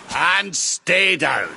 And stay down.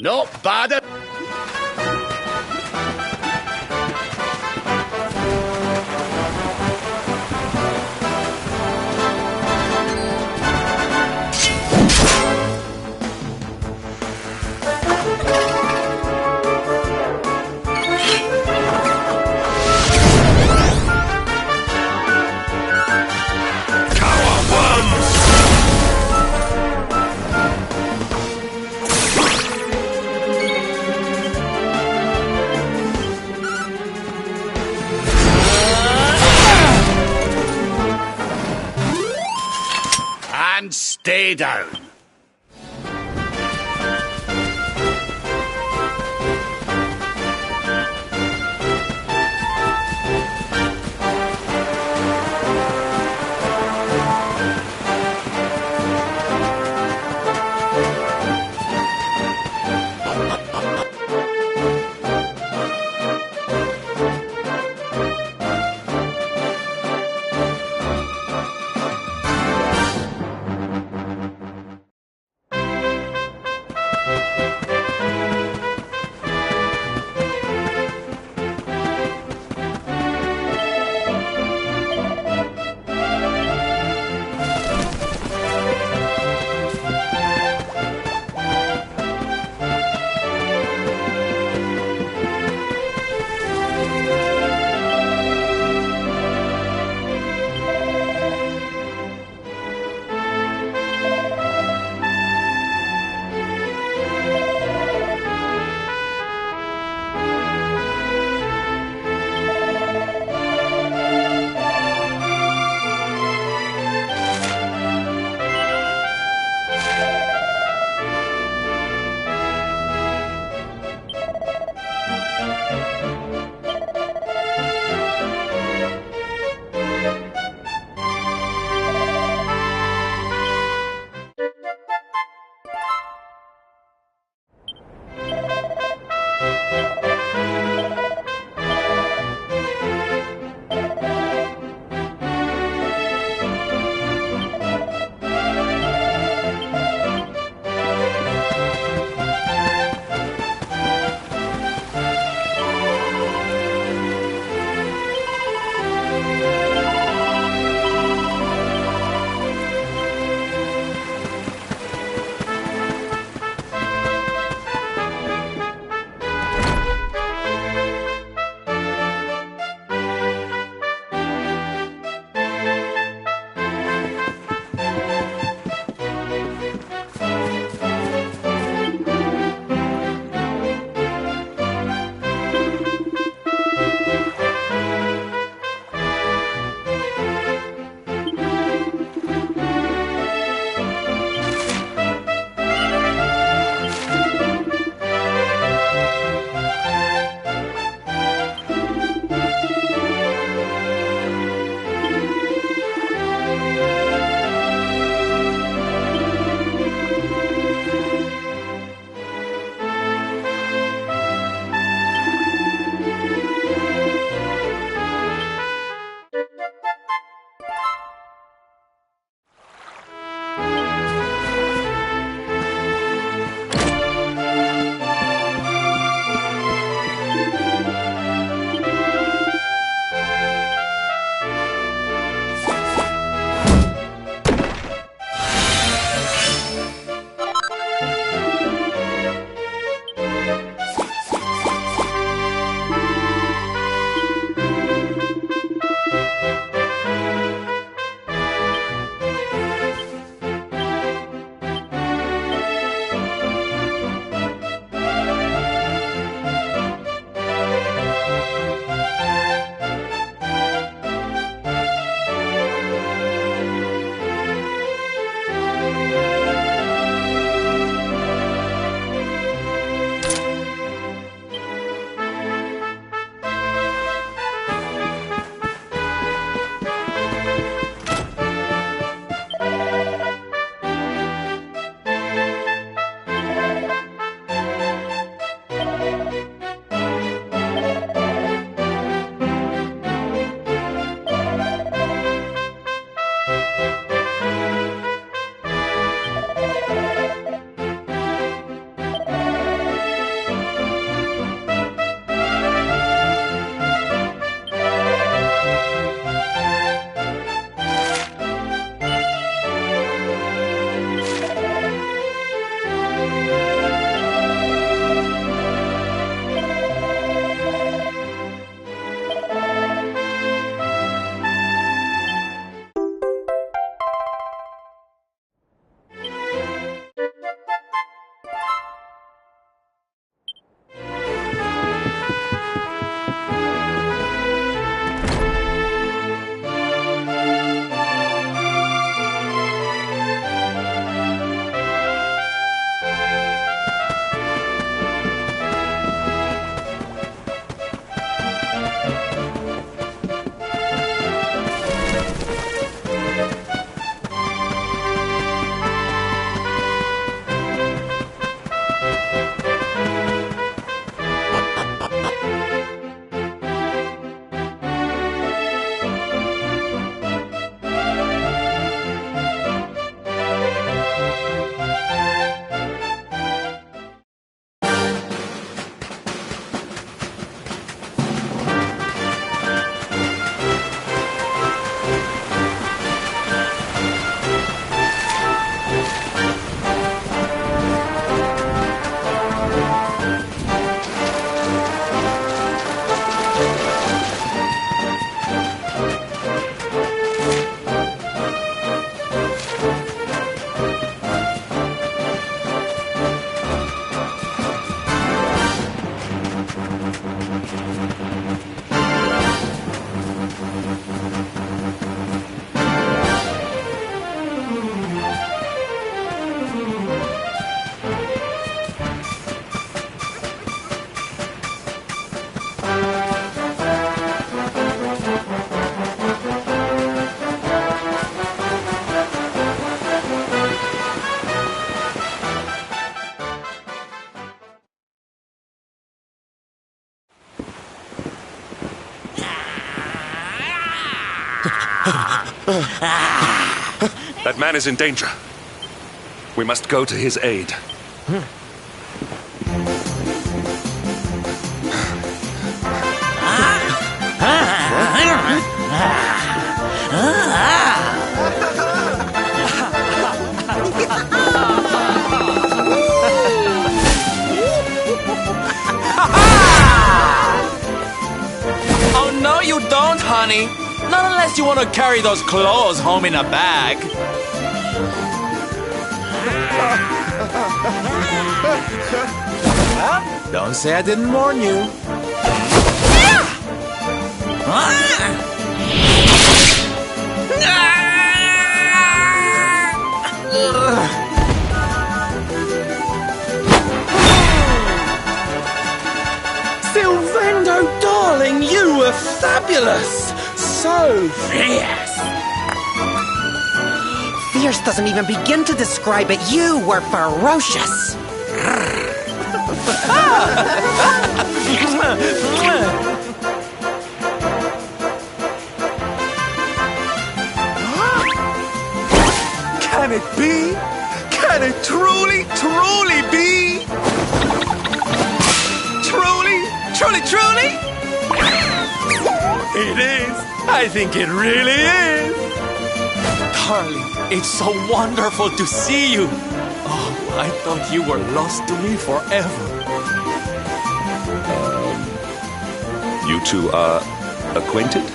Not bad. And stay down. That man is in danger. We must go to his aid. Oh, no, you don't, honey. Not unless you want to carry those clothes home in a bag. Don't say I didn't warn you. Sylvando, darling, you were fabulous! So fierce! Fierce doesn't even begin to describe it. You were ferocious. Can it be? Can it truly, truly be? Truly? It is. I think it really is. Darling, it's so wonderful to see you. Oh, I thought you were lost to me forever. You two are acquainted?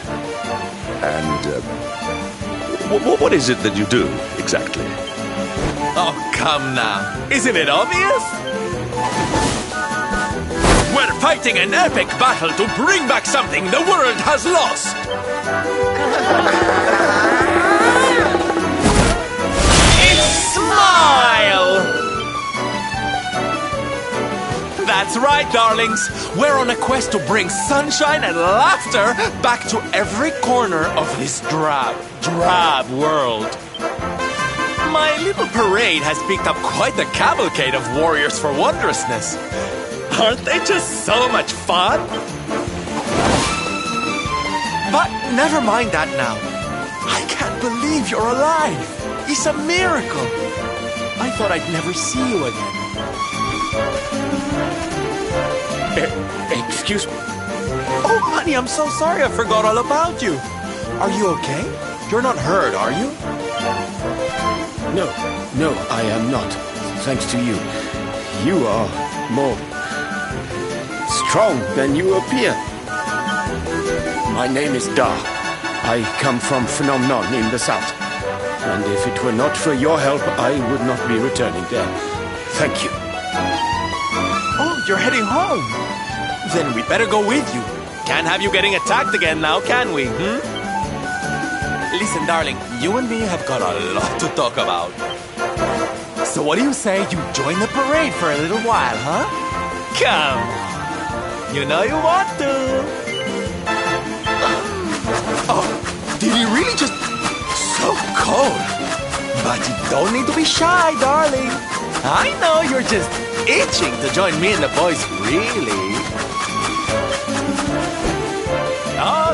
And what is it that you do, exactly? Oh, come now. Isn't it obvious? We're fighting an epic battle to bring back something the world has lost. It's Smile! That's right, darlings. We're on a quest to bring sunshine and laughter back to every corner of this drab world. My little parade has picked up quite the cavalcade of warriors for wondrousness. Aren't they just so much fun? But never mind that now. I can't believe you're alive. It's a miracle. I thought I'd never see you again. Excuse me? Oh, honey, I'm so sorry. I forgot all about you. Are you okay? You're not hurt, are you? No, I am not. Thanks to you. You are more strong than you appear. My name is Da. I come from Phenomenon in the south. And if it were not for your help, I would not be returning there. Thank you. Oh, you're heading home. Then we better go with you. Can't have you getting attacked again now, can we? Listen, darling, you and me have got a lot to talk about. So what do you say you join the parade for a little while, huh? Come on. You know you want to. Oh, did he really just... So cold. But you don't need to be shy, darling. I know you're just itching to join me and the boys, really.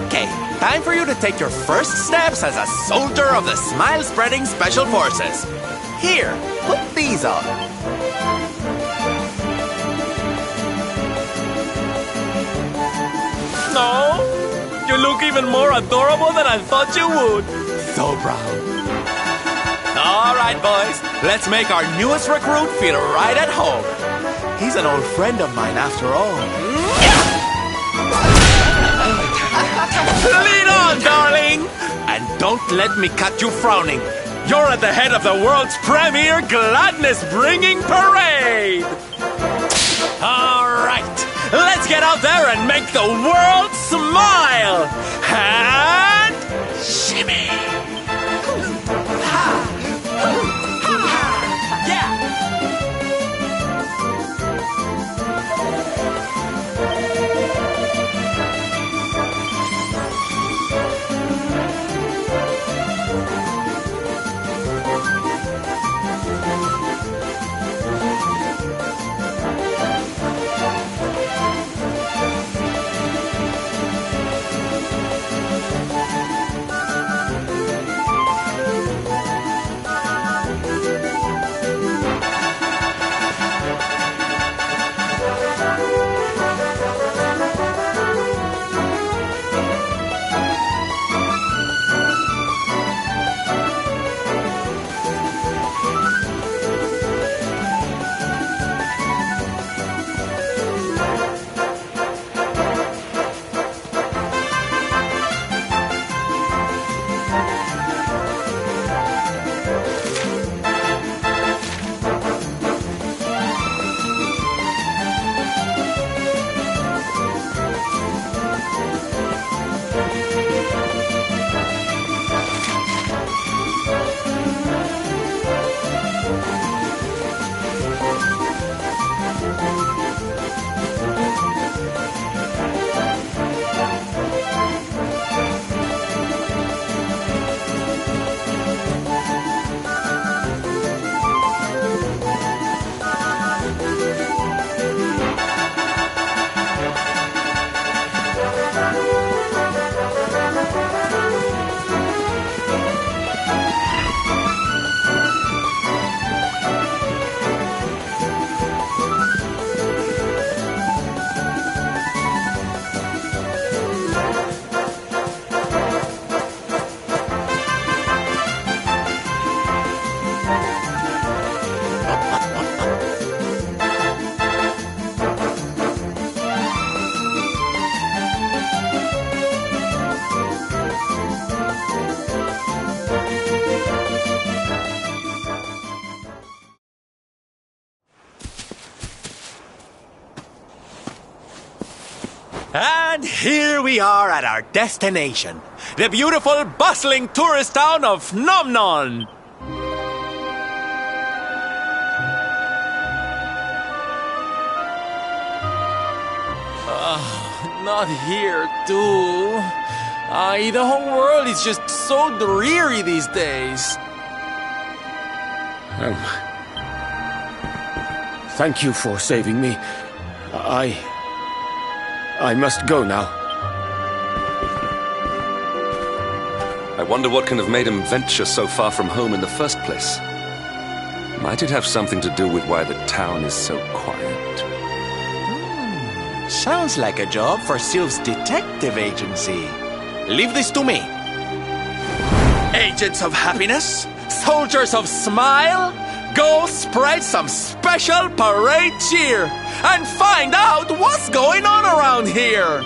Okay, time for you to take your first steps as a soldier of the Smile-Spreading Special Forces. Here, put these on. No, you look even more adorable than I thought you would. So proud. All right, boys, let's make our newest recruit feel right at home. He's an old friend of mine after all. Lead on, darling! And don't let me cut you frowning. You're at the head of the world's premier gladness-bringing parade! All right, let's get out there and make the world smile! And... shimmy! Yeah! And here we are at our destination, the beautiful, bustling tourist town of Nomnon. Not here, too. The whole world is just so dreary these days. Thank you for saving me. I must go now. I wonder what can have made him venture so far from home in the first place. Might it have something to do with why the town is so quiet? Sounds like a job for Sylph's detective agency. Leave this to me. Agents of happiness, soldiers of smile, go spread some special parade cheer and find out what's going on around here.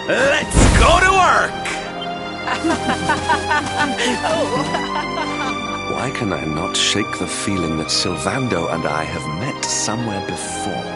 Let's go to work. Why can I not shake the feeling that Sylvando and I have met somewhere before?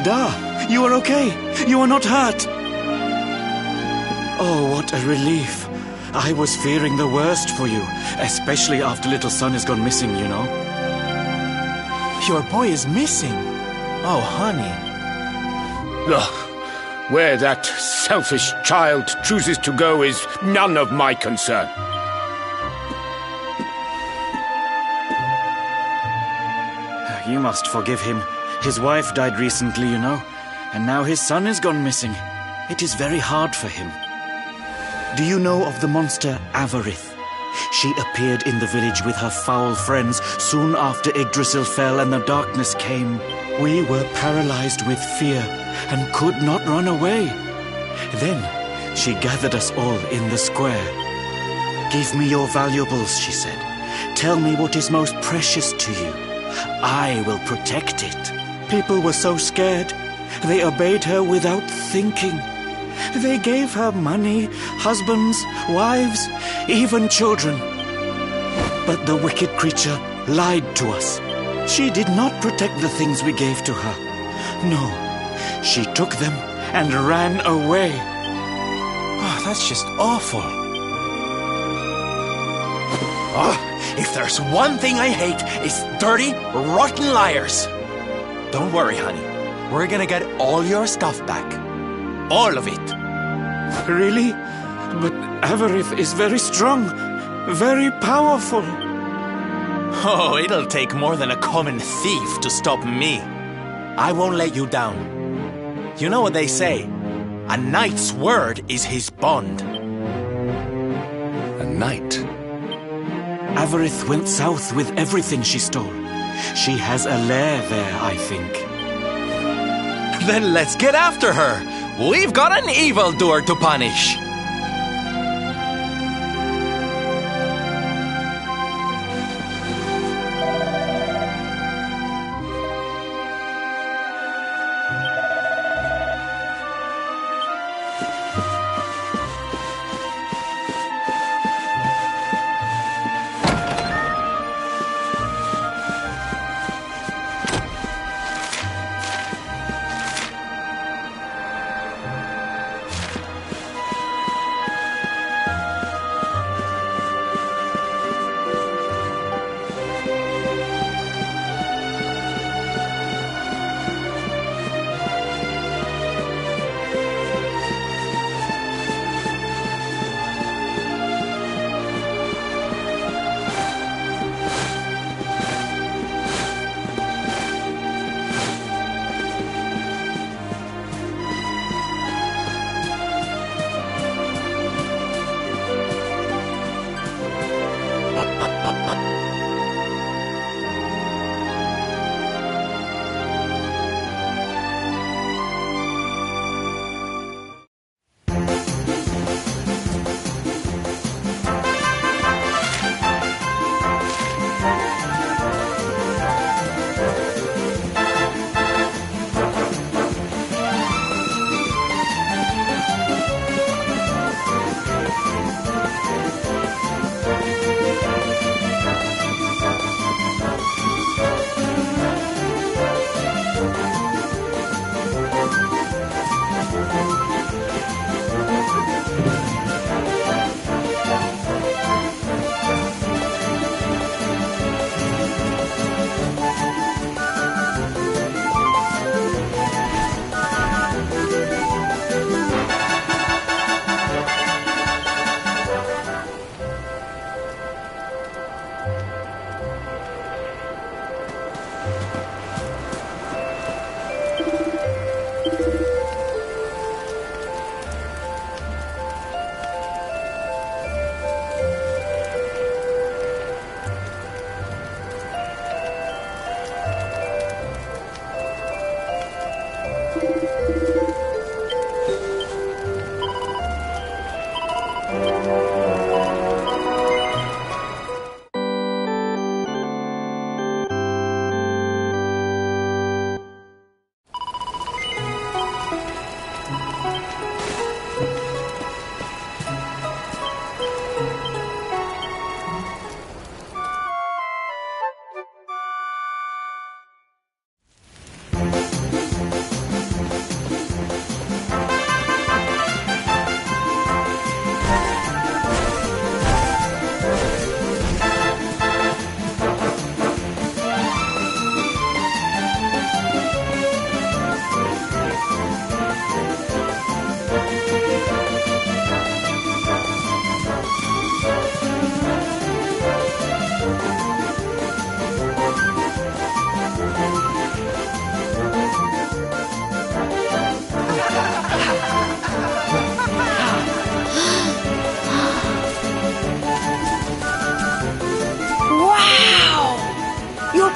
Da, you are okay. You are not hurt. Oh, what a relief. I was fearing the worst for you, especially after little son has gone missing, you know. Your boy is missing. Oh, honey. Ugh. Where that selfish child chooses to go is none of my concern. You must forgive him. His wife died recently, you know, and now his son has gone missing. It is very hard for him. Do you know of the monster Avarith? She appeared in the village with her foul friends soon after Yggdrasil fell and the darkness came. We were paralyzed with fear and could not run away. Then she gathered us all in the square. "Give me your valuables," she said. "Tell me what is most precious to you. I will protect it." People were so scared. They obeyed her without thinking. They gave her money, husbands, wives, even children. But the wicked creature lied to us. She did not protect the things we gave to her. No, she took them and ran away. Oh, that's just awful. Oh, if there's one thing I hate, it's dirty, rotten liars. Don't worry, honey. We're gonna get all your stuff back. All of it. Really? But Avarith is very strong, very powerful. Oh, it'll take more than a common thief to stop me. I won't let you down. You know what they say? A knight's word is his bond. A knight? Avarith went south with everything she stole. She has a lair there, I think. Then let's get after her. We've got an evildoer to punish.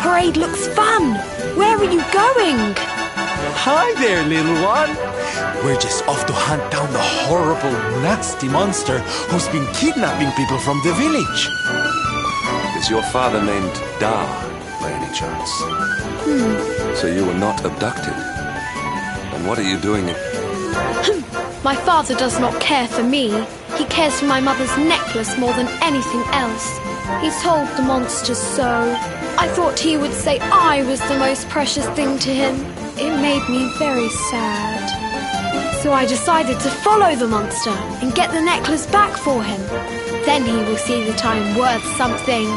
parade looks fun. Where are you going? Hi there, little one. We're just off to hunt down the horrible, nasty monster who's been kidnapping people from the village. Is your father named Dar, by any chance? So you were not abducted? And what are you doing? My father does not care for me. He cares for my mother's necklace more than anything else. He told the monsters so. I thought he would say I was the most precious thing to him. It made me very sad. So I decided to follow the monster and get the necklace back for him. Then he will see that I'm worth something.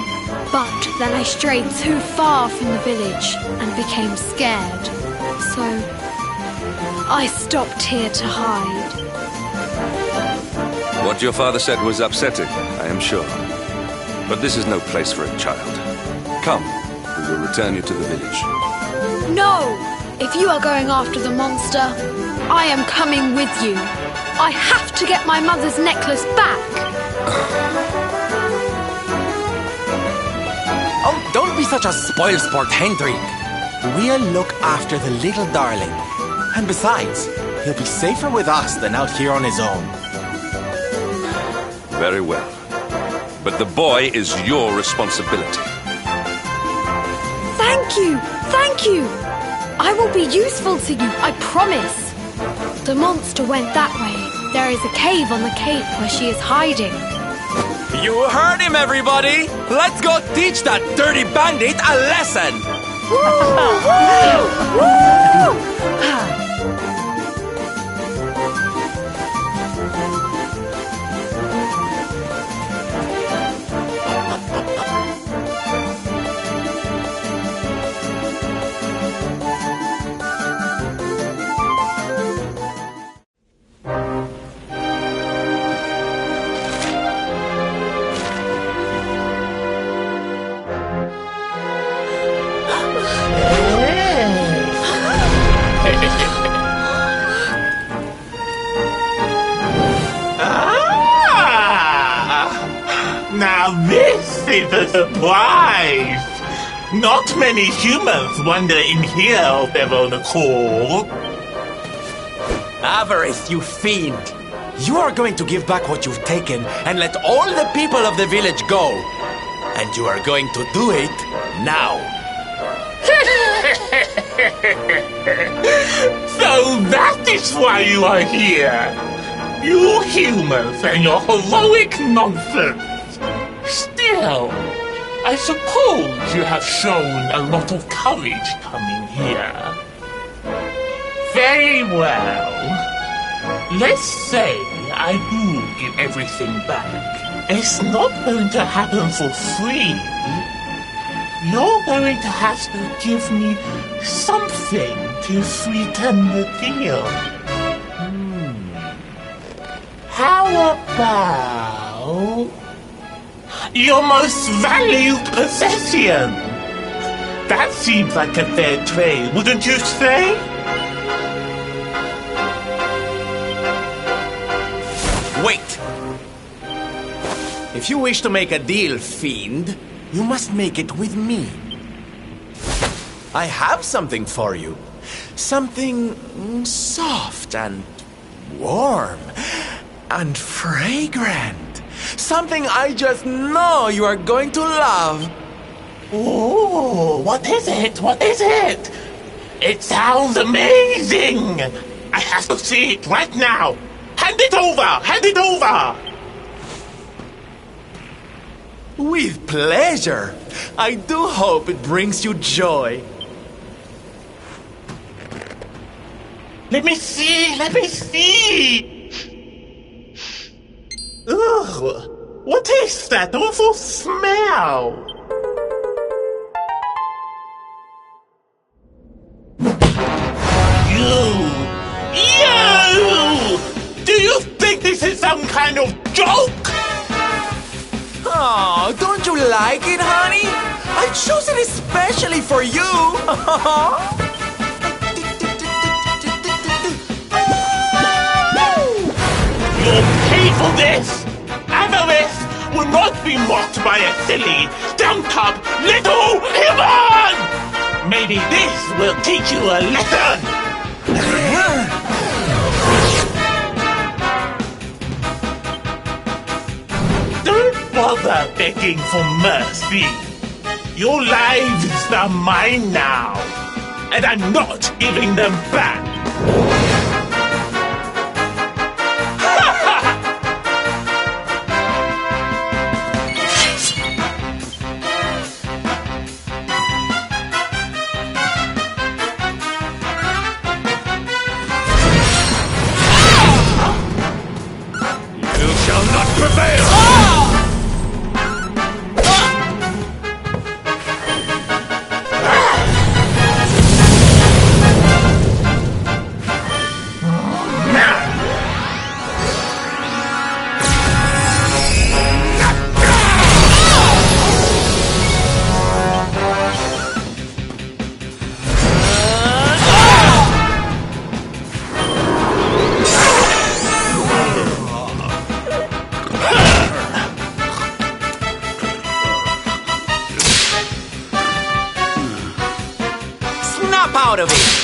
But then I strayed too far from the village and became scared. So I stopped here to hide. What your father said was upsetting, I am sure. But this is no place for a child. Come, we will return you to the village. No! If you are going after the monster, I am coming with you. I have to get my mother's necklace back. Oh, don't be such a spoilsport, Hendrik. We'll look after the little darling. And besides, he'll be safer with us than out here on his own. Very well. But the boy is your responsibility. Thank you! Thank you! I will be useful to you, I promise. The monster went that way. There is a cave on the cape where she is hiding. You heard him, everybody! Let's go teach that dirty bandit a lesson! Now this is a surprise! Not many humans wander in here of their own accord. Avarice, you fiend! You are going to give back what you've taken and let all the people of the village go. And you are going to do it now. So that is why you are here! You humans and your heroic nonsense! Still, I suppose you have shown a lot of courage coming here. Very well. Let's say I do give everything back. It's not going to happen for free. You're going to have to give me something to sweeten the deal. How about your most valued possession? That seems like a fair trade, wouldn't you say? Wait! If you wish to make a deal, fiend, you must make it with me. I have something for you. Something soft and warm and fragrant. Something I just know you are going to love. Oh, what is it? What is it? It sounds amazing! I have to see it right now! Hand it over! Hand it over! With pleasure. I do hope it brings you joy. Let me see! Let me see! Ugh! What is that awful smell? You! Do you think this is some kind of joke? Oh, don't you like it, honey? I chose it especially for you. You'll pay for this! Avarice will not be mocked by a silly, stumped-up little human! Maybe this will teach you a lesson! Don't bother begging for mercy. Your lives are mine now, and I'm not giving them back. snap out of it!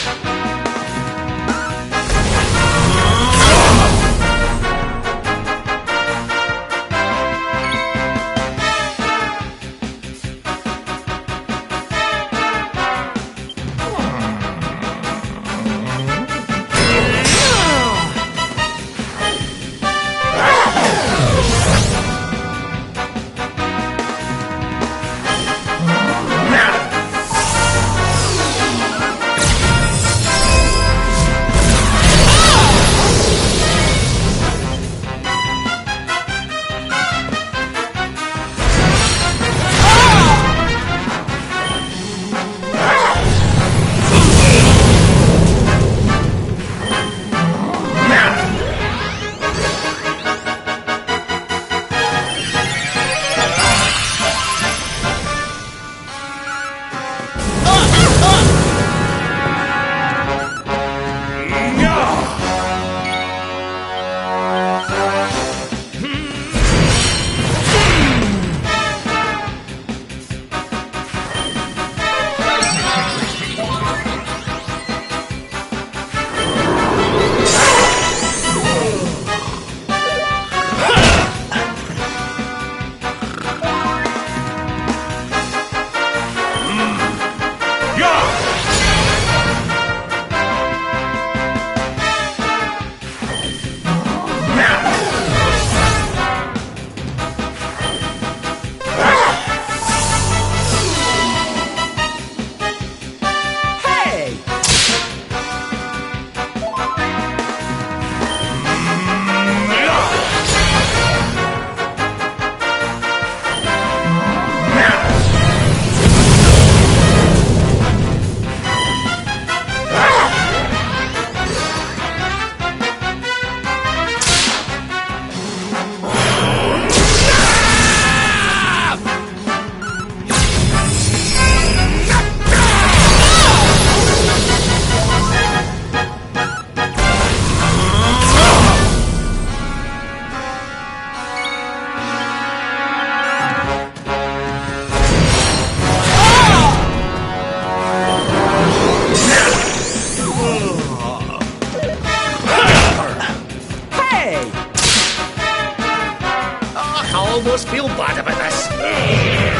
almost feel bad about this.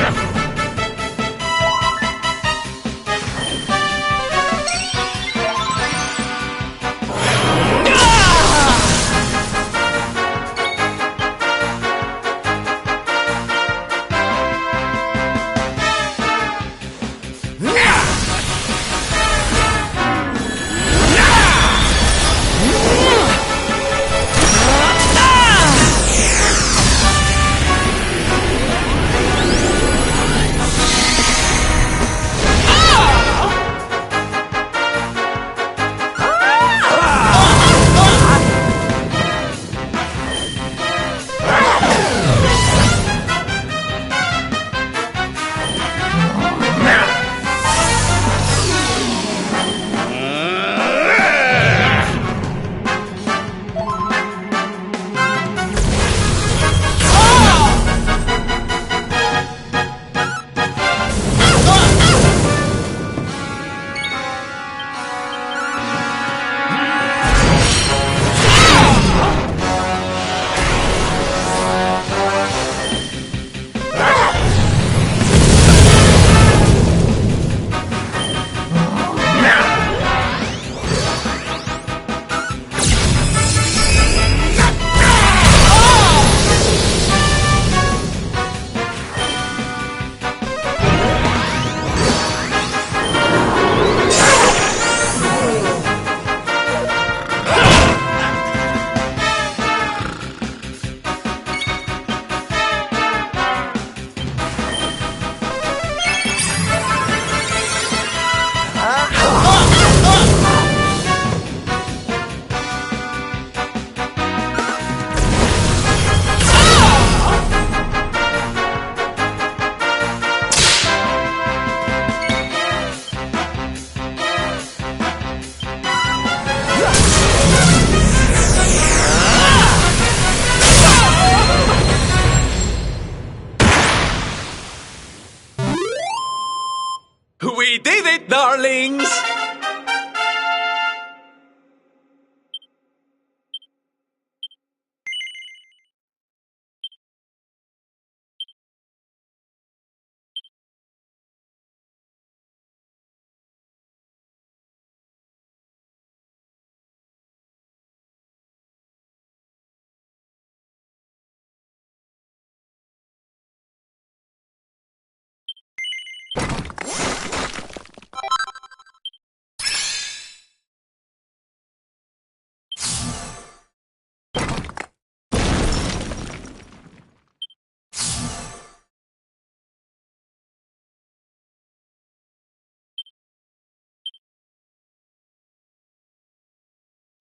We did it, darlings!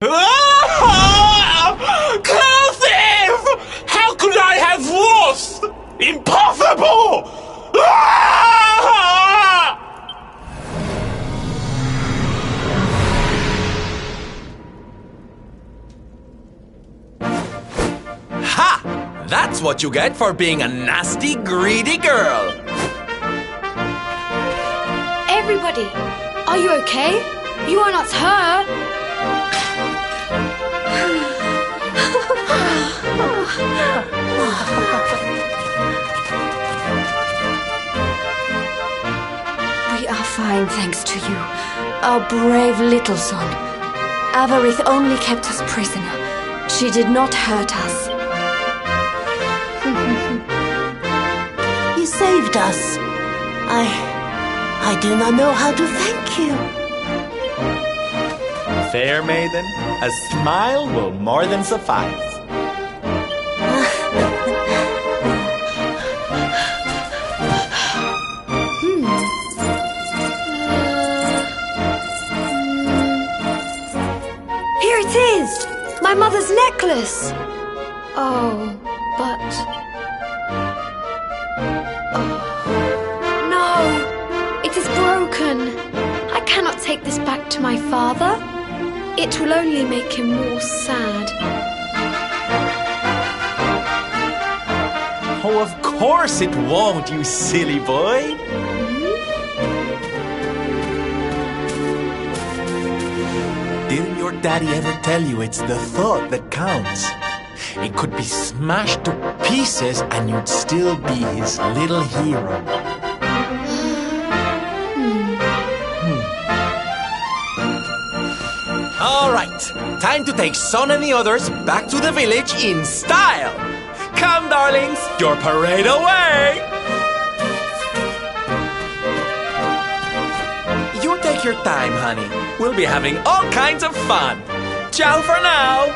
Clow thief! How could I have lost? Impossible! Ha! That's what you get for being a nasty, greedy girl. Everybody, are you okay? You are not hurt. We are fine, thanks to you, our brave little son. Avarith only kept us prisoner. She did not hurt us. You saved us. I do not know how to thank you. Fair maiden, a smile will more than suffice. Here it is! My mother's necklace! Oh, but... Oh, no! It is broken! I cannot take this back to my father. It will only make him more sad. Oh, of course it won't, you silly boy. Didn't your daddy ever tell you it's the thought that counts? It could be smashed to pieces and you'd still be his little hero. All right, time to take Son and the others back to the village in style. Come, darlings, your parade away. You take your time, honey. We'll be having all kinds of fun. Ciao for now.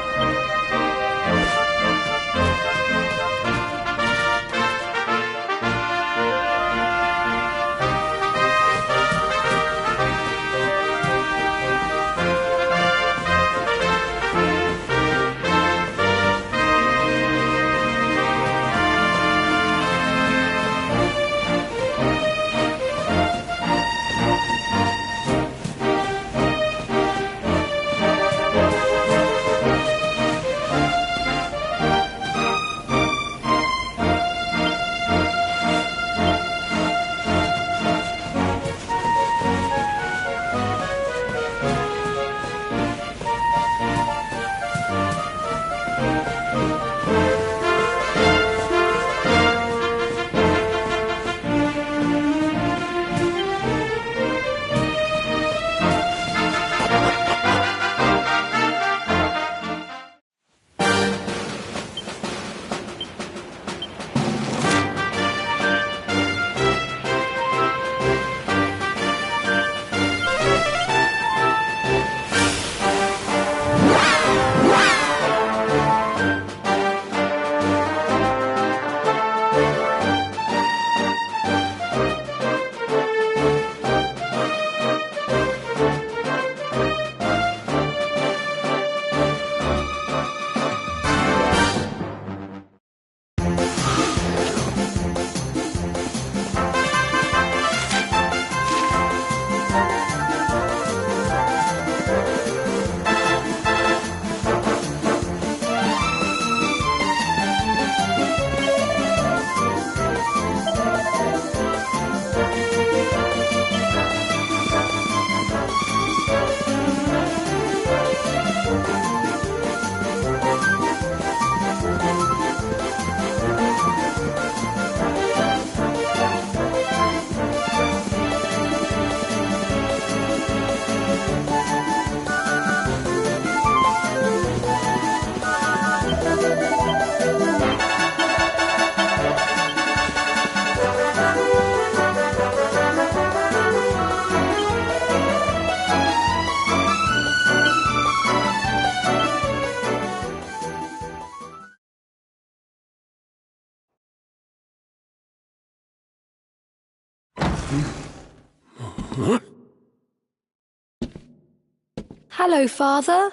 Hello, Father.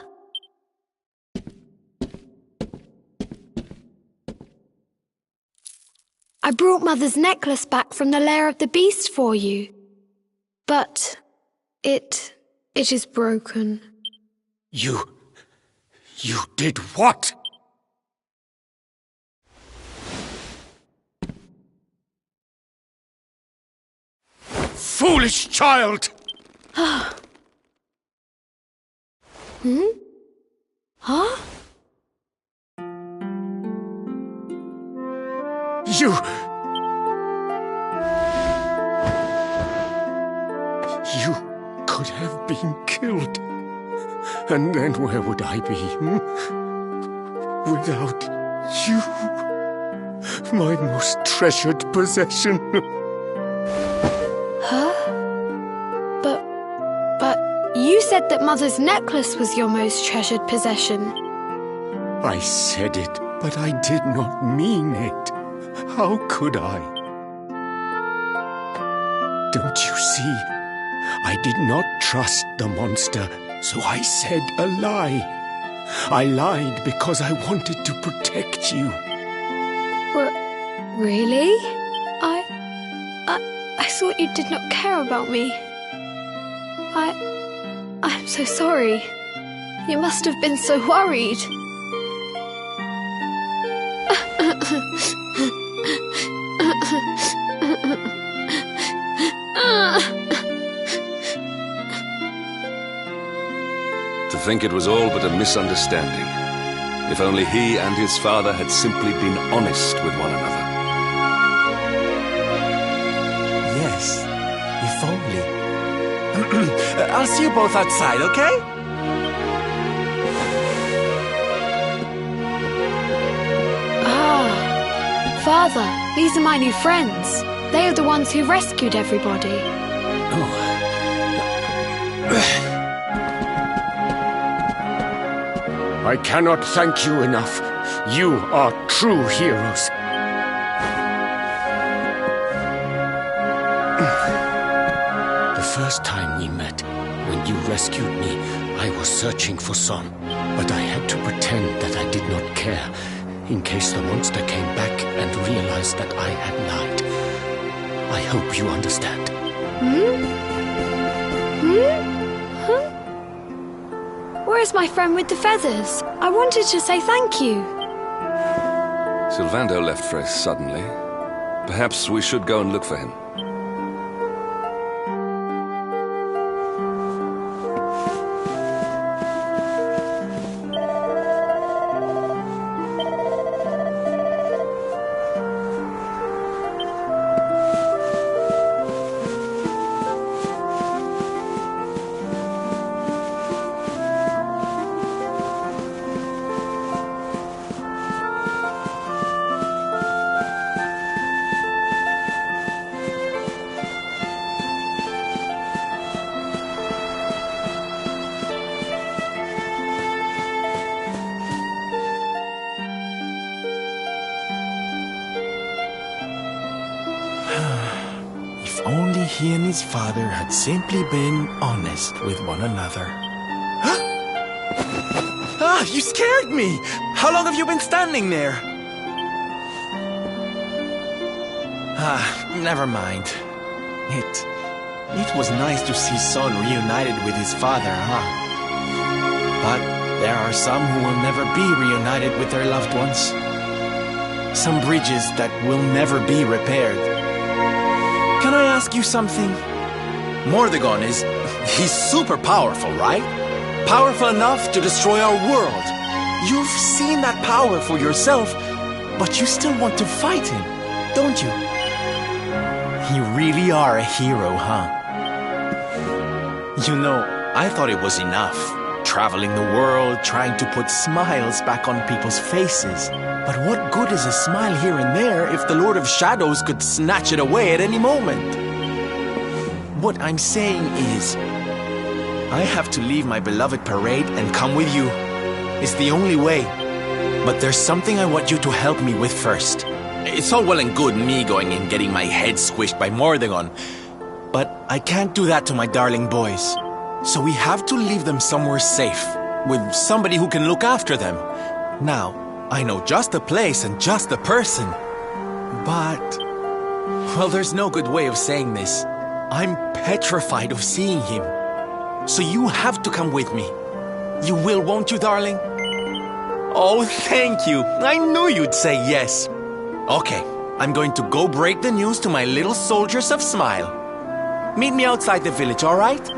I brought Mother's necklace back from the lair of the beast for you. But it is broken. You did what? Foolish child! Hmm? Huh? You could have been killed. And then where would I be, without you, my most treasured possession? Huh? But you said that Mother's necklace was your most treasured possession. I said it, but I did not mean it. How could I? Don't you see? I did not trust the monster, so I said a lie. I lied because I wanted to protect you. Really? I thought you did not care about me. I'm so sorry. You must have been so worried. To think it was all but a misunderstanding. If only he and his father had simply been honest with one another. Yes, if only. I'll see you both outside, okay? Father, these are my new friends. They are the ones who rescued everybody. I cannot thank you enough. You are true heroes. The first time we met, when you rescued me, I was searching for Son. But I had to pretend that I did not care, in case the monster came back and realized that I had lied. I hope you understand. Where's my friend with the feathers? I wanted to say thank you. Sylvando left very suddenly. Perhaps we should go and look for him. Only he and his father had simply been honest with one another. You scared me! How long have you been standing there? Never mind. It was nice to see Son reunited with his father, huh? But there are some who will never be reunited with their loved ones. Some bridges that will never be repaired. Can I ask you something? Mordegon he's super powerful, right? Powerful enough to destroy our world. You've seen that power for yourself, but you still want to fight him, don't you? You really are a hero, huh? You know, I thought it was enough. Traveling the world, trying to put smiles back on people's faces. But what good is a smile here and there if the Lord of Shadows could snatch it away at any moment? What I'm saying is, I have to leave my beloved parade and come with you. It's the only way. But there's something I want you to help me with first. It's all well and good me going and getting my head squished by Mordegon, but I can't do that to my darling boys. So we have to leave them somewhere safe, with somebody who can look after them. Now, I know just the place and just the person. But... well, there's no good way of saying this. I'm petrified of seeing him. So you have to come with me. You will, won't you, darling? Oh, thank you. I knew you'd say yes. Okay, I'm going to go break the news to my little soldiers of Smile. Meet me outside the village, all right?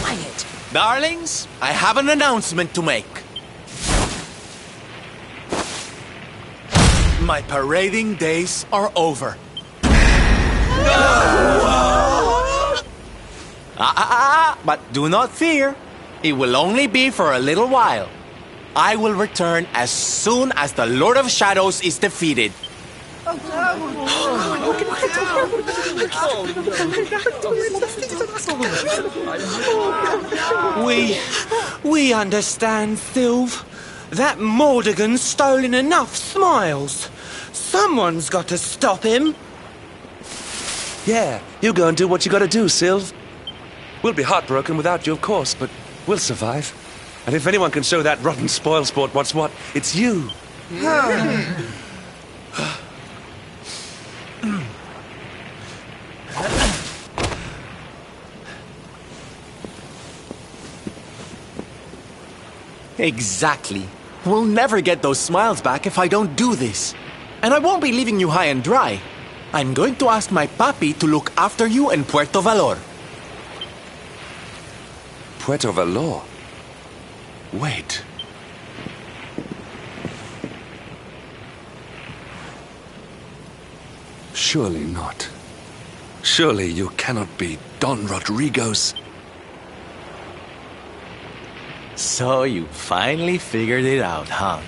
Quiet. Darlings, I have an announcement to make. My parading days are over. But do not fear. It will only be for a little while. I will return as soon as the Lord of Shadows is defeated. We understand, Sylve. That Mordegon's stolen enough smiles. Someone's got to stop him. Yeah, you go and do what you gotta do, Sylve. We'll be heartbroken without you, of course, but we'll survive. And if anyone can show that rotten spoilsport what's what, it's you. Exactly. We'll never get those smiles back if I don't do this. And I won't be leaving you high and dry. I'm going to ask my papi to look after you in Puerto Valor. Puerto Valor? Wait. Surely not. Surely you cannot be Don Rodrigo's... So you finally figured it out, huh?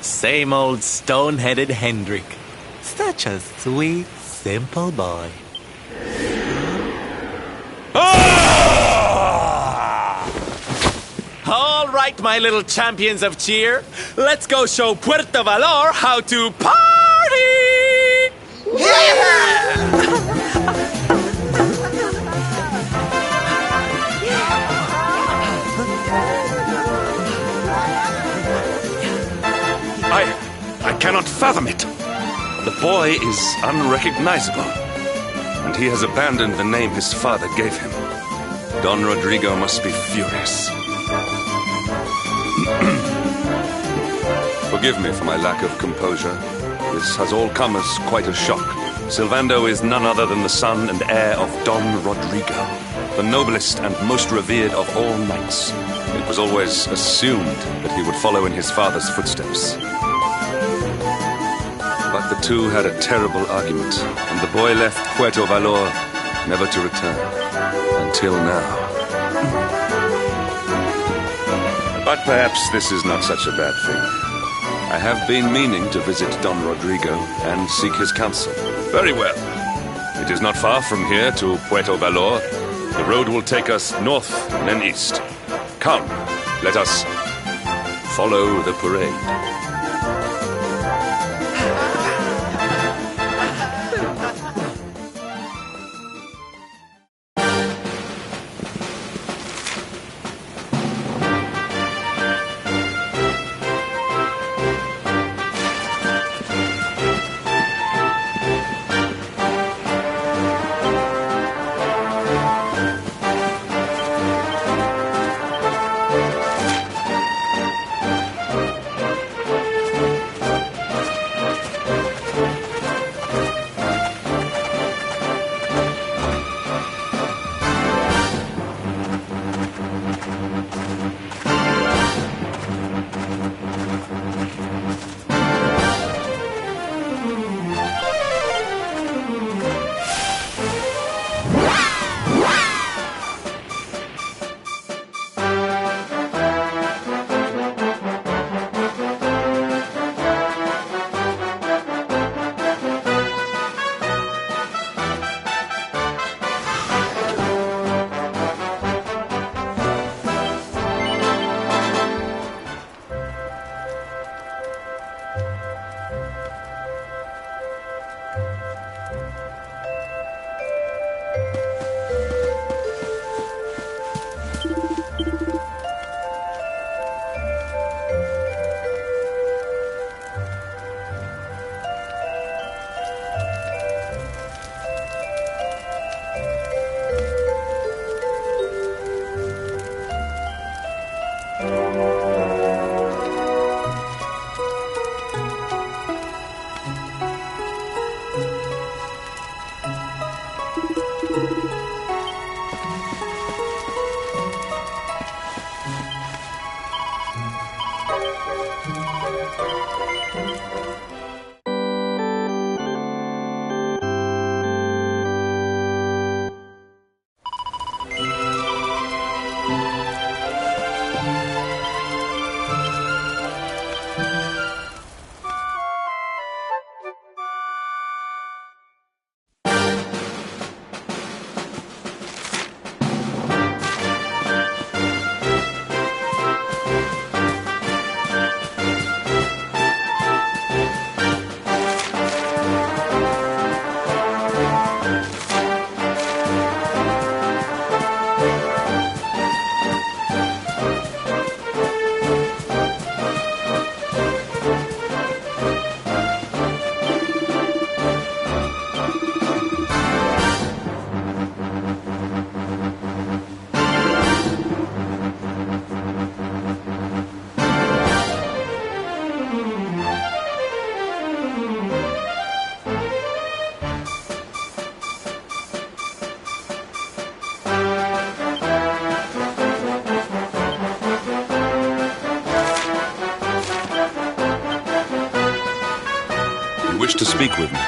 Same old stone-headed Hendrik. Such a sweet, simple boy. right, my little champions of cheer. Let's go show Puerto Valor how to party! I cannot fathom it. The boy is unrecognizable, and he has abandoned the name his father gave him. Don Rodrigo must be furious. Forgive me for my lack of composure. This has all come as quite a shock. Sylvando is none other than the son and heir of Don Rodrigo, the noblest and most revered of all knights. It was always assumed that he would follow in his father's footsteps. But the two had a terrible argument, and the boy left Puerto Valor never to return. Until now. But perhaps this is not such a bad thing. I have been meaning to visit Don Rodrigo and seek his counsel. Very well. It is not far from here to Puerto Valor. The road will take us north and then east. Come, let us follow the parade. Wish to speak with me.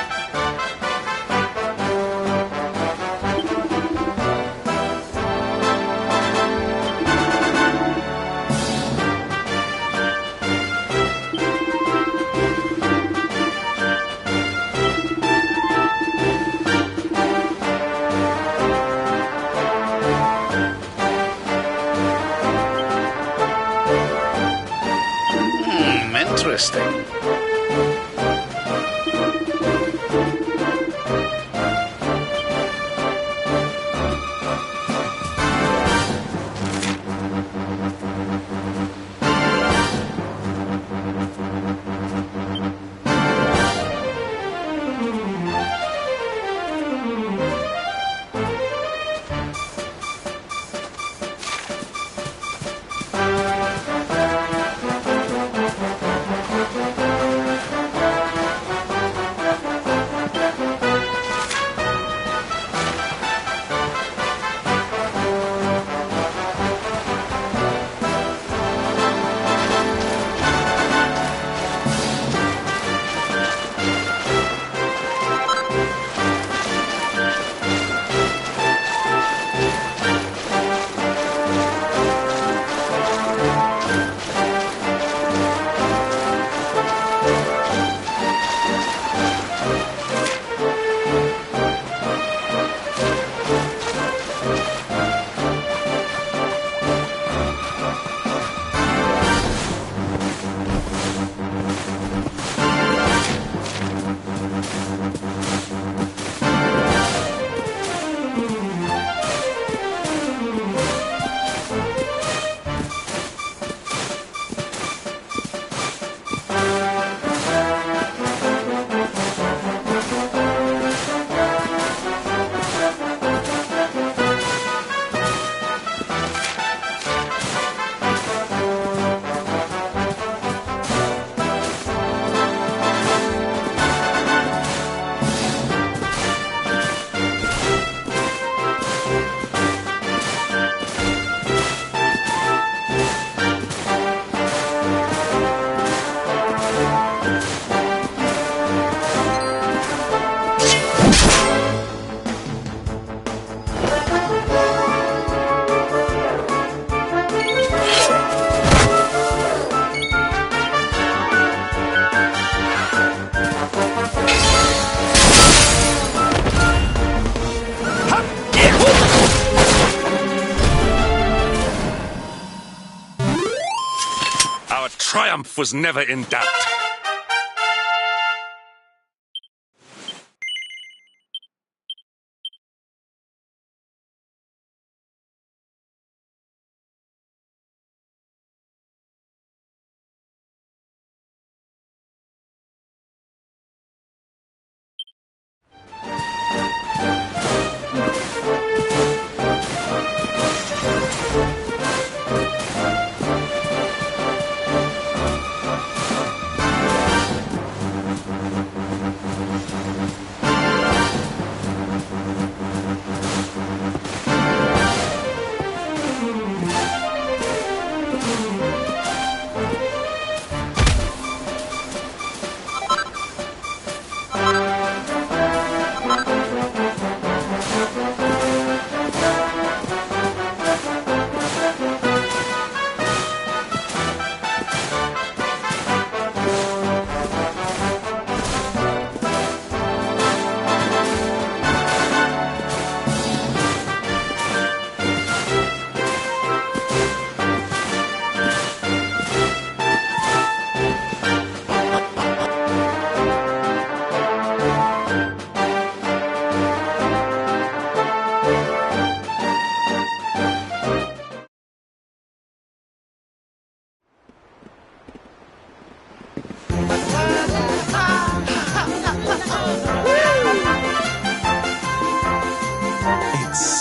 Interesting. Triumph was never in doubt.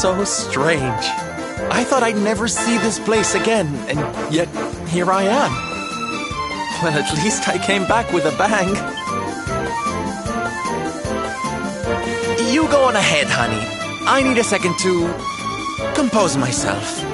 So strange. I thought I'd never see this place again, and yet here I am. Well, at least I came back with a bang. You go on ahead, honey. I need a second to compose myself.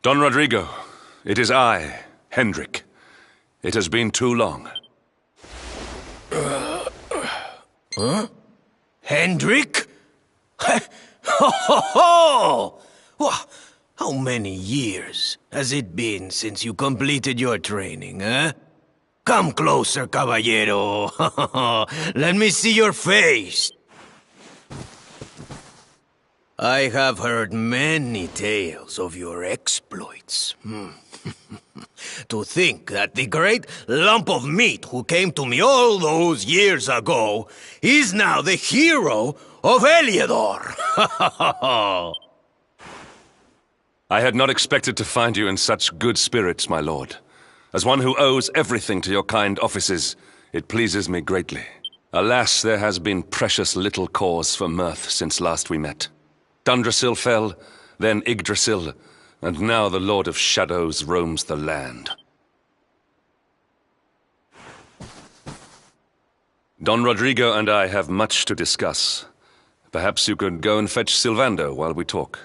Don Rodrigo, it is I, Hendrik. It has been too long. Huh? Hendrik? Ho ho ho! How many years has it been since you completed your training, eh? Come closer, caballero. Let me see your face. I have heard many tales of your exploits. To think that the great lump of meat who came to me all those years ago is now the hero of Heliodor. I had not expected to find you in such good spirits, my lord. As one who owes everything to your kind offices, it pleases me greatly. Alas, there has been precious little cause for mirth since last we met. Dundrasil fell, then Yggdrasil, and now the Lord of Shadows roams the land. Don Rodrigo and I have much to discuss. Perhaps you could go and fetch Sylvando while we talk.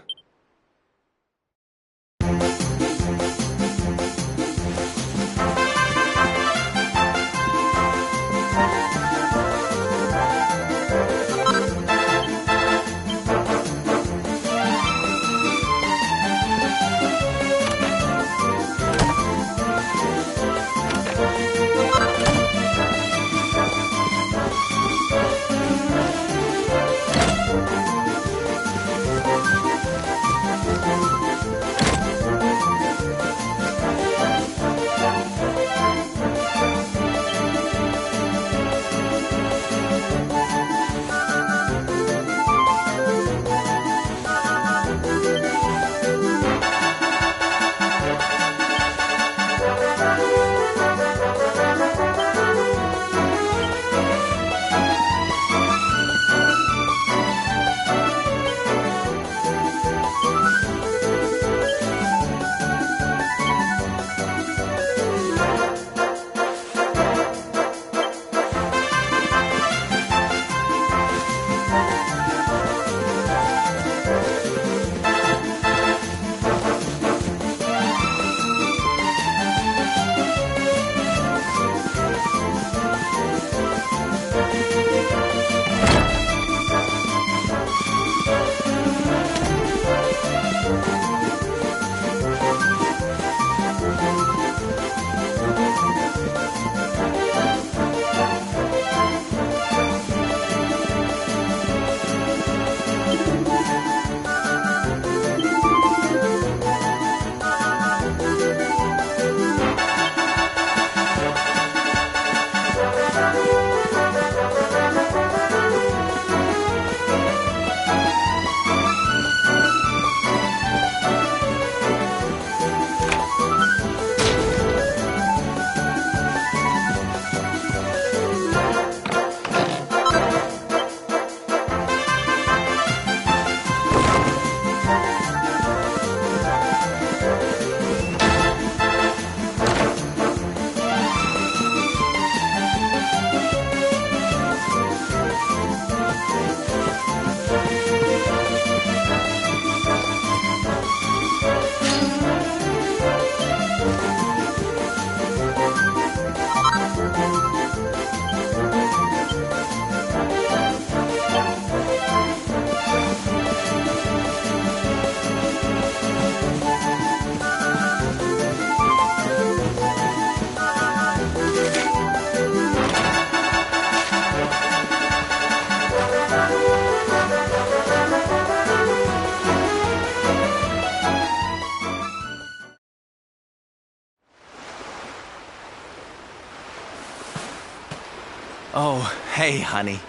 Oh, hey, honey.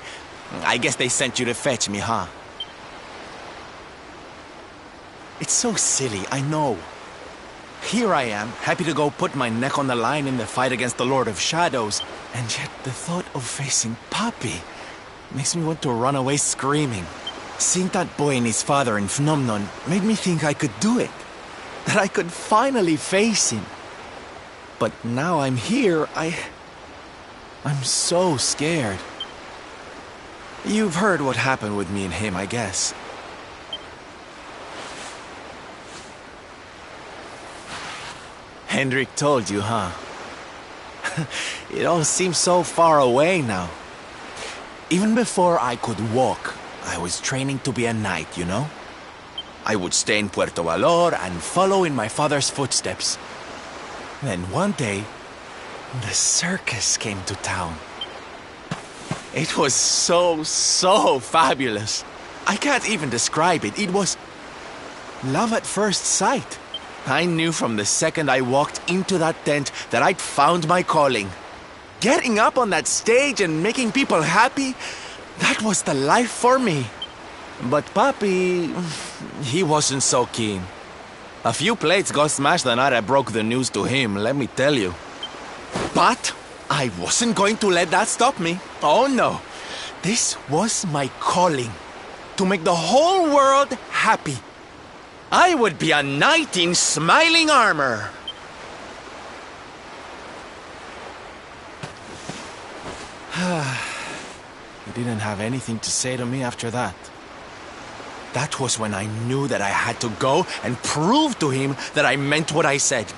I guess they sent you to fetch me, huh? It's so silly, I know. Here I am, happy to go put my neck on the line in the fight against the Lord of Shadows, and yet the thought of facing Papi makes me want to run away screaming. Seeing that boy and his father in Phnomnon made me think I could do it. That I could finally face him. But now I'm here, I'm so scared. You've heard what happened with me and him, I guess. Hendrik told you, huh? It all seems so far away now. Even before I could walk, I was training to be a knight, you know? I would stay in Puerto Valor and follow in my father's footsteps. Then one day, the circus came to town. It was so fabulous. I can't even describe it. It was love at first sight. I knew from the second I walked into that tent that I'd found my calling. Getting up on that stage and making people happy, that was the life for me. But Papi, he wasn't so keen. A few plates got smashed the night I broke the news to him, let me tell you. But I wasn't going to let that stop me. Oh no. This was my calling. To make the whole world happy. I would be a knight in smiling armor. He didn't have anything to say to me after that. That was when I knew that I had to go and prove to him that I meant what I said.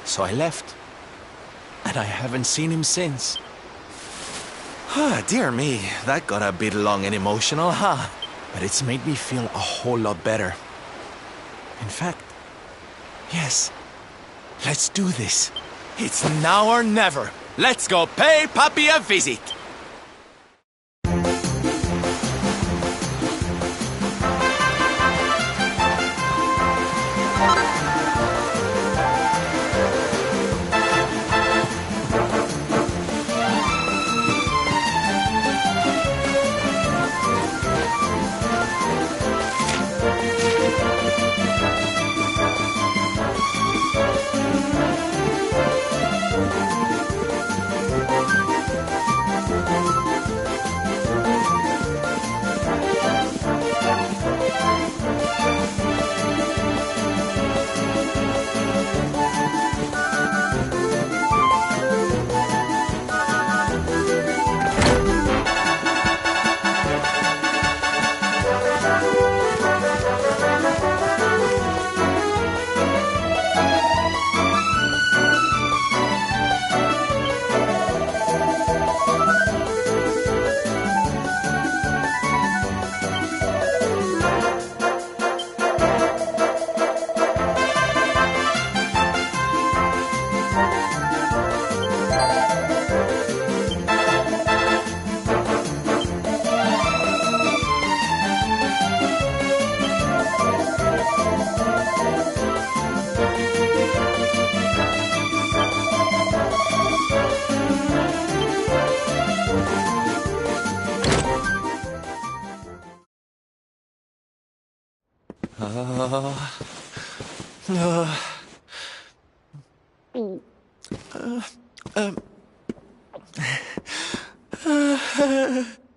So I left. And I haven't seen him since. Dear me, that got a bit long and emotional, huh? But it's made me feel a whole lot better. In fact, yes, let's do this. It's now or never. Let's go pay Papi a visit.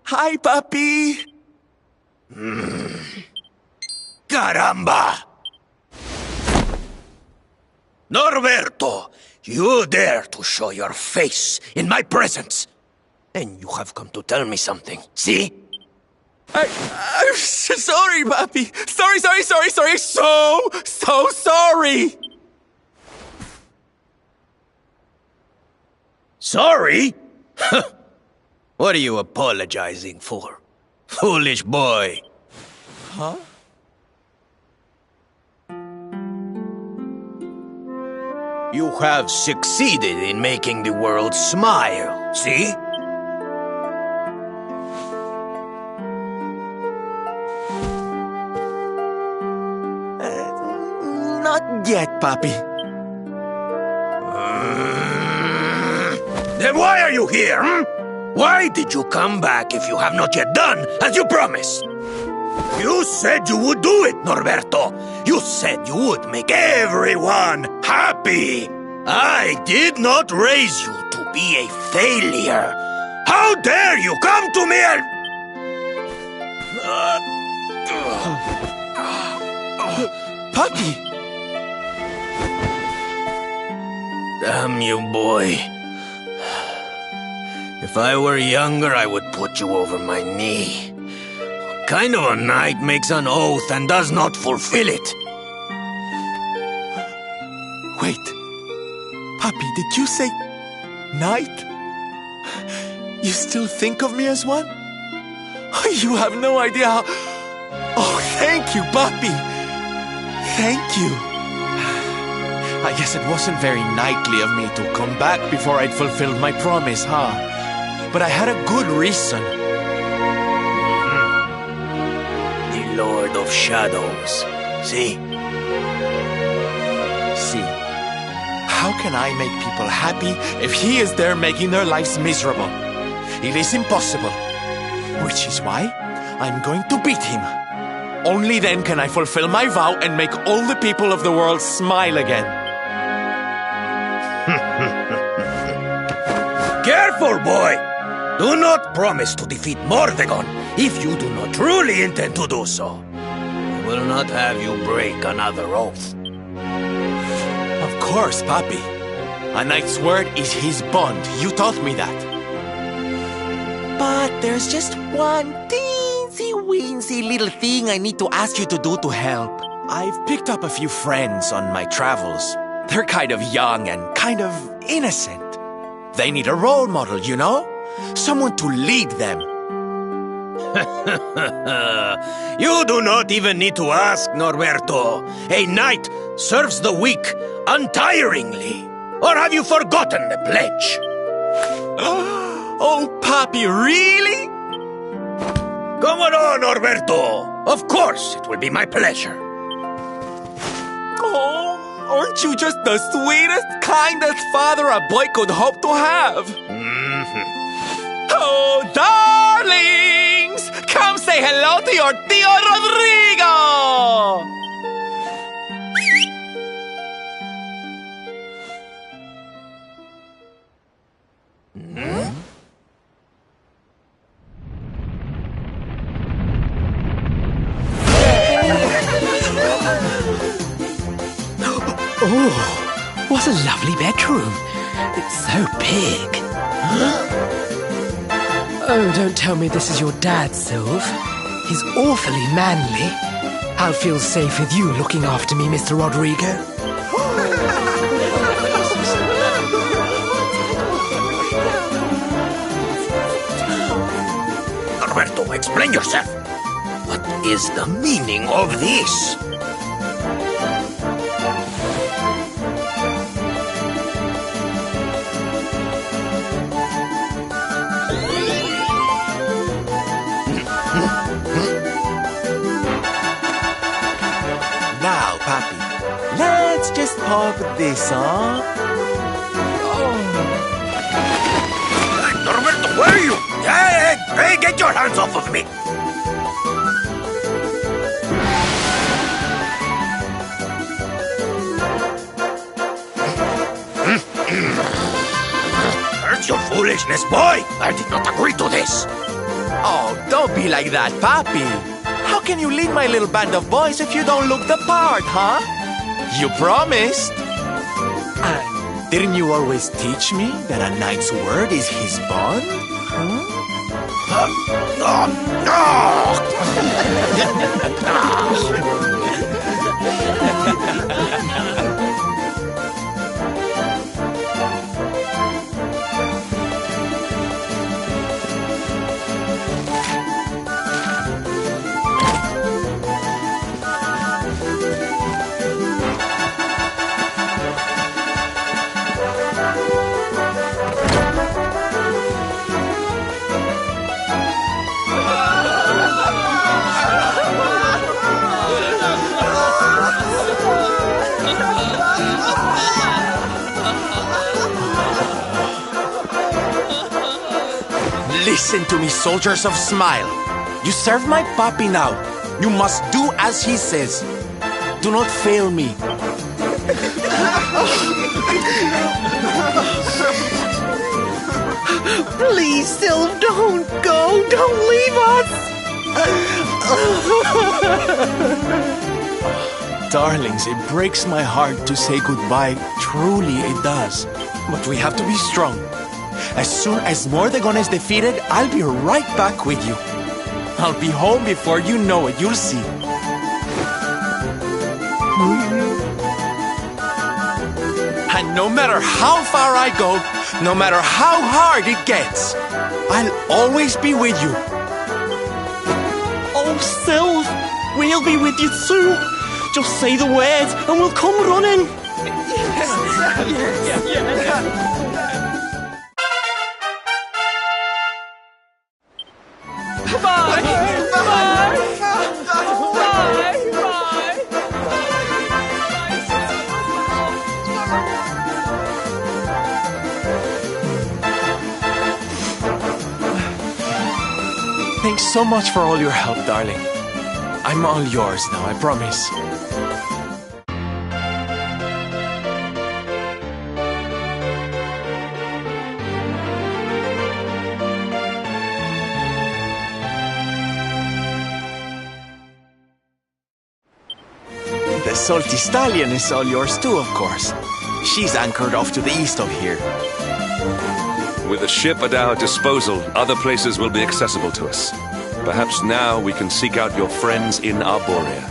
Hi, Papi. Caramba! Norberto, you dare to show your face in my presence. And you have come to tell me something, see? I'm sorry, Papi. Sorry. So sorry. Sorry? What are you apologizing for? Foolish boy. Huh? You have succeeded in making the world smile, see? Not yet, Papi. Then why are you here, hmm? Why did you come back if you have not yet done as you promised? You said you would do it, Norberto. You said you would make everyone happy. I did not raise you to be a failure. How dare you come to me and... Papi! Damn you, boy. If I were younger, I would put you over my knee. What kind of a knight makes an oath and does not fulfill it? Wait. Papi, did you say knight? You still think of me as one? You have no idea how... Oh, thank you, Papi. Thank you. I guess it wasn't very knightly of me to come back before I'd fulfilled my promise, huh? But I had a good reason. The Lord of Shadows. See? See? How can I make people happy if he is there making their lives miserable? It is impossible. Which is why I'm going to beat him. Only then can I fulfill my vow and make all the people of the world smile again. Careful, boy! Do not promise to defeat Mordegon if you do not truly intend to do so. I will not have you break another oath. Of course, Papi. A knight's word is his bond. You taught me that. But there's just one teensy-weensy little thing I need to ask you to do to help. I've picked up a few friends on my travels. They're kind of young and kind of innocent. They need a role model, you know? Someone to lead them. You do not even need to ask, Norberto. A knight serves the weak untiringly. Or have you forgotten the pledge? Oh, Papi, really? Come on, Norberto. Of course, it will be my pleasure. Oh, aren't you just the sweetest, kindest father a boy could hope to have? Oh, darlings! Come say hello to your Tío Rodrigo! Oh, what a lovely bedroom. It's so big. Oh, don't tell me this is your dad, Sylve. He's awfully manly. I'll feel safe with you looking after me, Mr. Rodrigo. Norberto, explain yourself. What is the meaning of this? Now, Papi, let's just pop this on. Hey, Norberto, where are you? Hey, get your hands off of me! That's your foolishness, boy! I did not agree to this! Oh, don't be like that, Papi. How can you lead my little band of boys if you don't look the part, huh? You promised. And didn't you always teach me that a knight's word is his bond? Listen to me, soldiers of Smile. You serve my Papi now. You must do as he says. Do not fail me. Please, Sylve, don't go. Don't leave us. Darlings, it breaks my heart to say goodbye. Truly, it does. But we have to be strong. As soon as Mordegon is defeated, I'll be right back with you. I'll be home before you know it. You'll see. And No matter how far I go, no matter how hard it gets, I'll always be with you. Oh, Sylv, we'll be with you too. Just say the words and we'll come running. Bye! Bye! Thanks so much for all your help, darling. I'm all yours now, I promise. The salty stallion is all yours too, of course. She's anchored off to the east of here. With a ship at our disposal, other places will be accessible to us. Perhaps now we can seek out your friends in Arborea.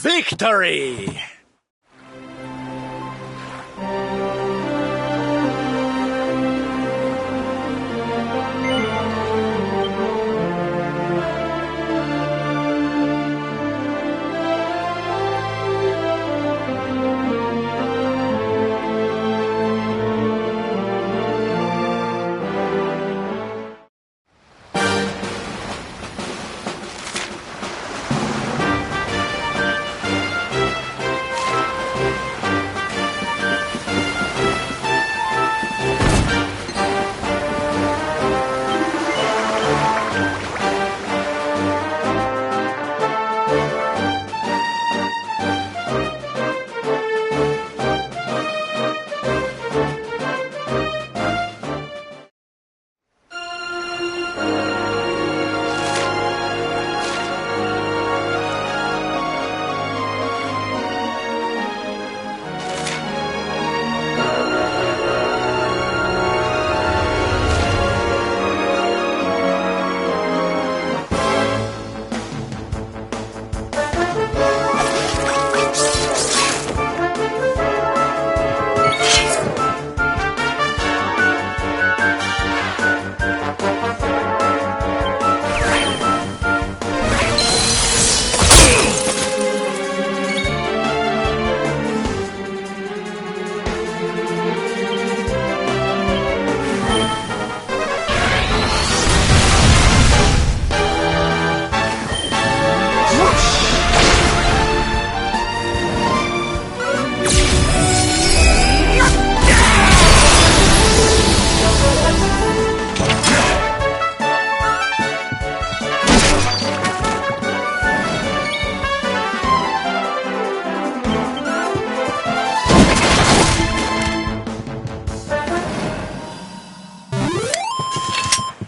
Victory!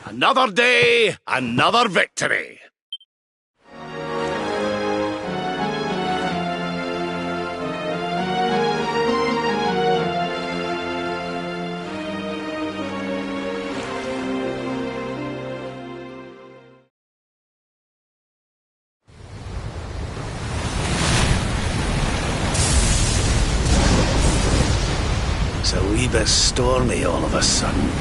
Another day, another victory. It's a wee bit stormy all of a sudden.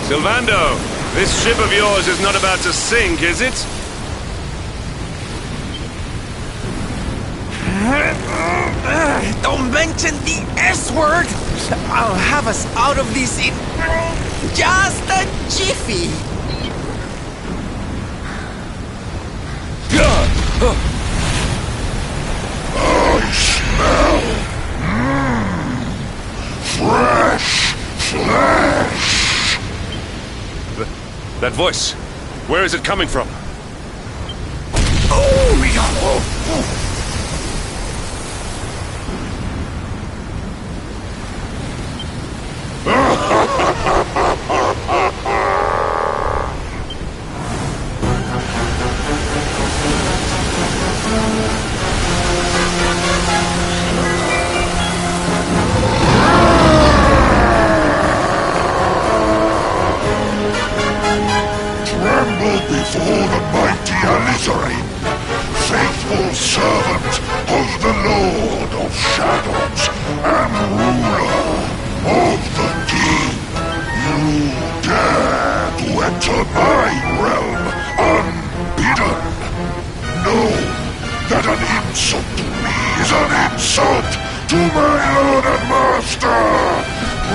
Sylvando, this ship of yours is not about to sink, is it? Don't mention the S word! I'll have us out of this in just a jiffy! I smell fresh flesh! That voice, where is it coming from? Before the mighty Alizarin, faithful servant of the Lord of Shadows and ruler of the King, you dare to enter my realm unbidden. Know that an insult to me is an insult to my lord and master.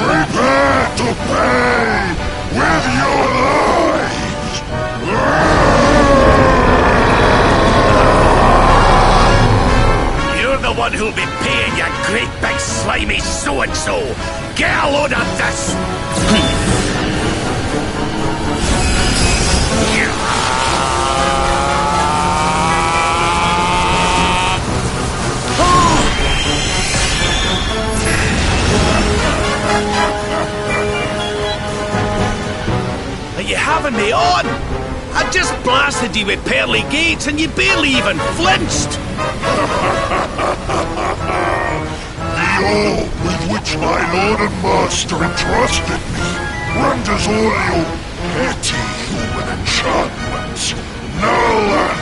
Prepare to pay with your lives. You're the one who'll be paying, you great big slimy so-and-so! Get a load of this! Are you having me on? I just blasted you with pearly gates and you barely even flinched! The orb with which my lord and master entrusted me renders all your petty human enchantments null and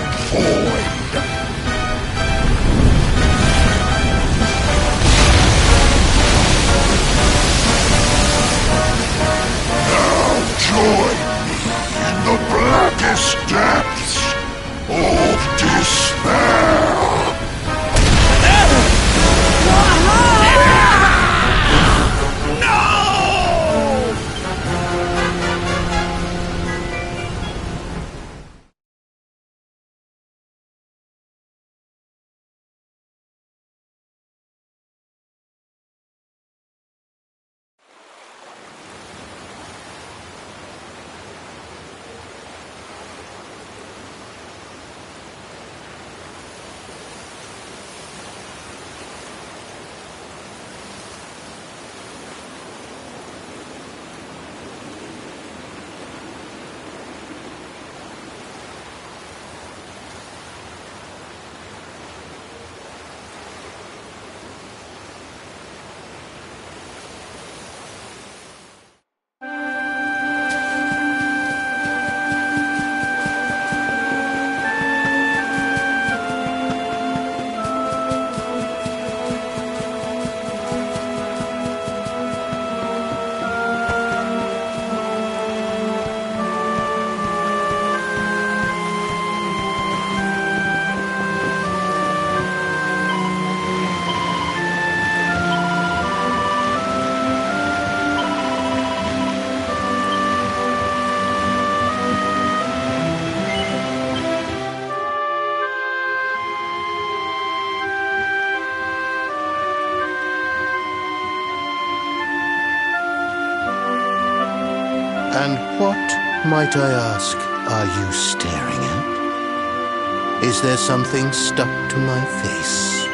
Might I ask, are you staring at? Is there something stuck to my face?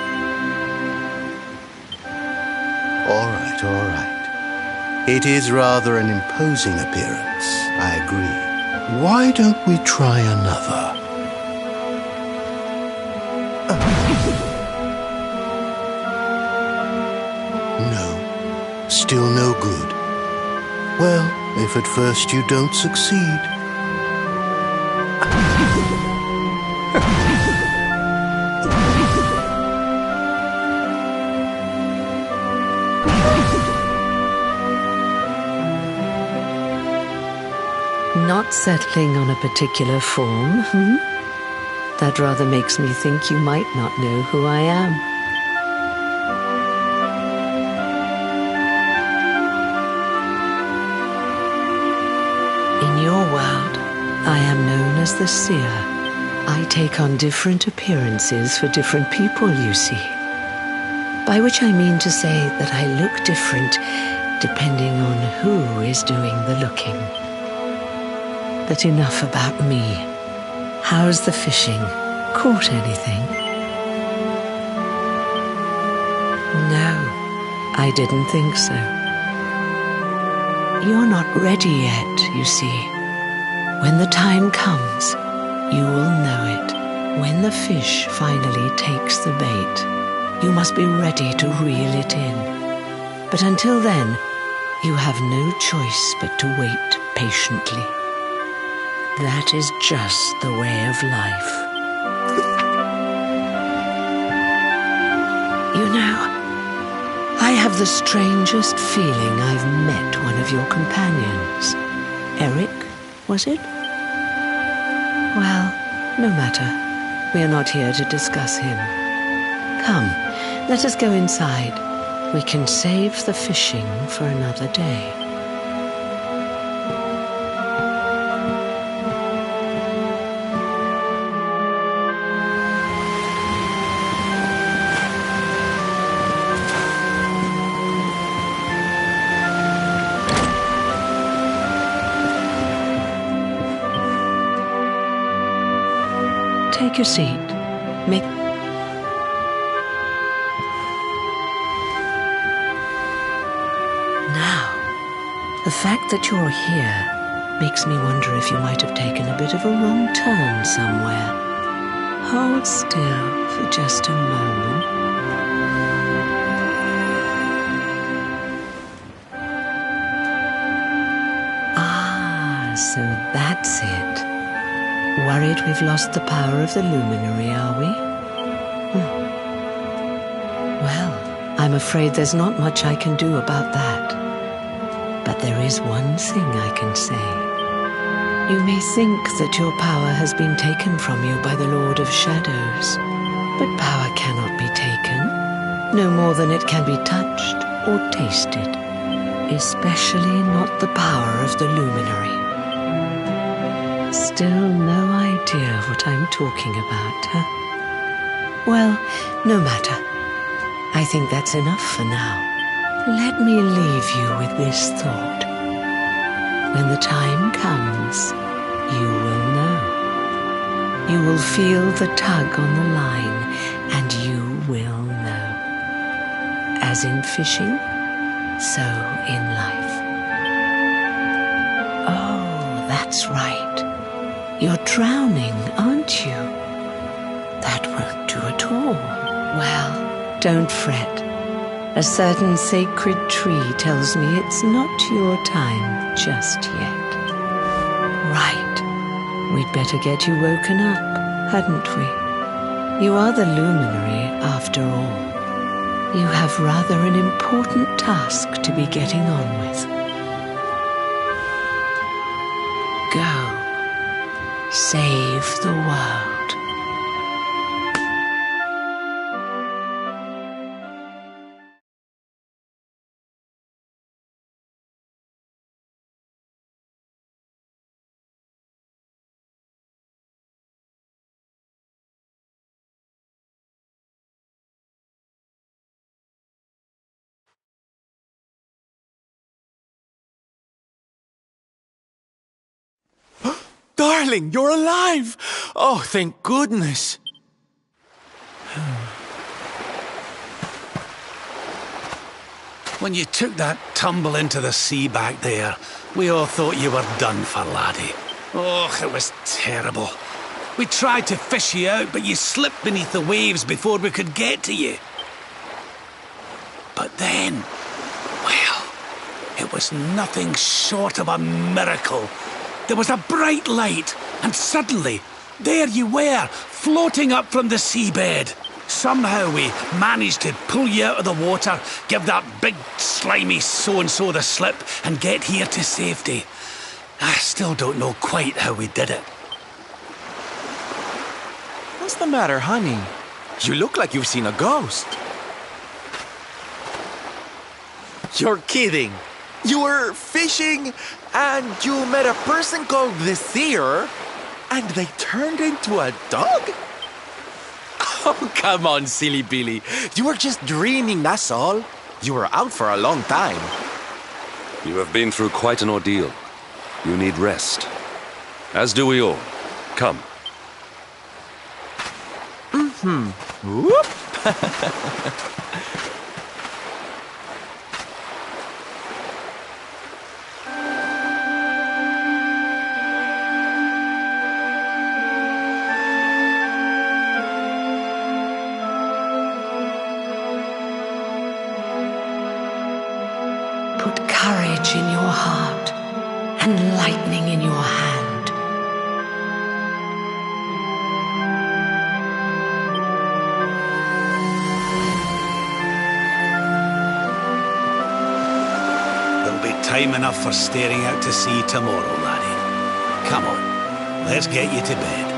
All right, all right. It is rather an imposing appearance, I agree. Why don't we try another? No, still no good. Well, if at first you don't succeed. Not settling on a particular form, hmm? That rather makes me think you might not know who I am. In your world, I am known as the Seer. I take on different appearances for different people, you see. By which I mean to say that I look different depending on who is doing the looking. But enough about me. How's the fishing? Caught anything? No, I didn't think so. You're not ready yet, you see. When the time comes, you will know it. When the fish finally takes the bait, you must be ready to reel it in. But until then, you have no choice but to wait patiently. That is just the way of life. You know, I have the strangest feeling I've met one of your companions. Eric, was it? Well, no matter. We are not here to discuss him. Come, let us go inside. We can save the fishing for another day. Take your seat. Now, the fact that you're here makes me wonder if you might have taken a bit of a wrong turn somewhere. Hold still for just a moment. Ah, so that's it. Worried we've lost the power of the luminary, are we? Well, I'm afraid there's not much I can do about that. But there is one thing I can say. You may think that your power has been taken from you by the Lord of Shadows, but power cannot be taken, no more than it can be touched or tasted, especially not the power of the luminary. Still no idea what I'm talking about, huh? Well, no matter. I think that's enough for now. Let me leave you with this thought. When the time comes, you will know. You will feel the tug on the line, and you will know. As in fishing, so in life. Oh, that's right. You're drowning, aren't you? That won't do at all. Well, don't fret. A certain sacred tree tells me it's not your time just yet. Right. We'd better get you woken up, hadn't we? You are the luminary, after all. You have rather an important task to be getting on with. Go. Save the world. Darling, you're alive! Oh, thank goodness. When you took that tumble into the sea back there, we all thought you were done for, laddie. Oh, it was terrible. We tried to fish you out, but you slipped beneath the waves before we could get to you. But then, well, it was nothing short of a miracle. There was a bright light, and suddenly, there you were, floating up from the seabed. Somehow we managed to pull you out of the water, give that big slimy so-and-so the slip, and get here to safety. I still don't know quite how we did it. What's the matter, honey? You look like you've seen a ghost. You're kidding. You were fishing and you met a person called the Seer and they turned into a dog? Oh, come on, silly Billy. You were just dreaming, that's all. You were out for a long time. You have been through quite an ordeal. You need rest. As do we all. Come. Whoop. Put courage in your heart and lightning in your hand. There'll be time enough for staring out to sea tomorrow, laddie. Come on, let's get you to bed.